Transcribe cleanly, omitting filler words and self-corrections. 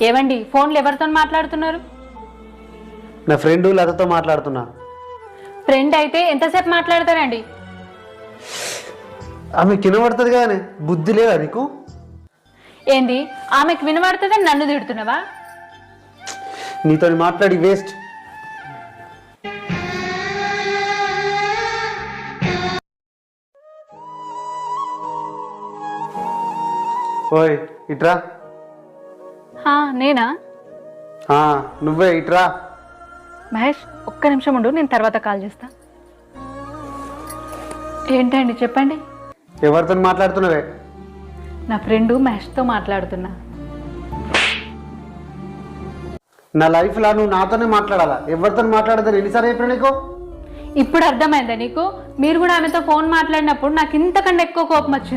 ఏవండి ఫోన్లు ఎవరితో మాట్లాడుతున్నారు? నా ఫ్రెండ్ లతతో మాట్లాడుతున్నా. ఫ్రెండ్ అయితే ఎంతసేపు మాట్లాడతారండి? ఆమె కినబడుతుంది కానీ బుద్ధి లేదా నీకు? ఏంది ఆమెకు వినబడుతుందని నన్ను తిడుతున్నావా? నీతో మాట్లాడి వేస్ట్. ఓయ్ ఇట్రా. నేనా? నువ్వే ఇట్రా. మహేష్ ఒక్క నిమిషం ఉండు, నేను తర్వాత కాల్ చేస్తా. ఏంటండి చెప్పండి. ఎవరితో మాట్లాడుతున్నావే? నా ఫ్రెండ్ మహేష్తో మాట్లాడుతున్నా. నా లైఫ్లో నువ్వు నాతోనే మాట్లాడాలా, ఎవరితో మాట్లాడదని ఎన్నిసార్లు చెప్పినా నీకు? ఇప్పుడు అర్థమైందా నీకు? మీరు కూడా ఆమెతో ఫోన్ మాట్లాడినప్పుడు నాకు ఇంతకన్నా ఎక్కువ కోపం వచ్చింది.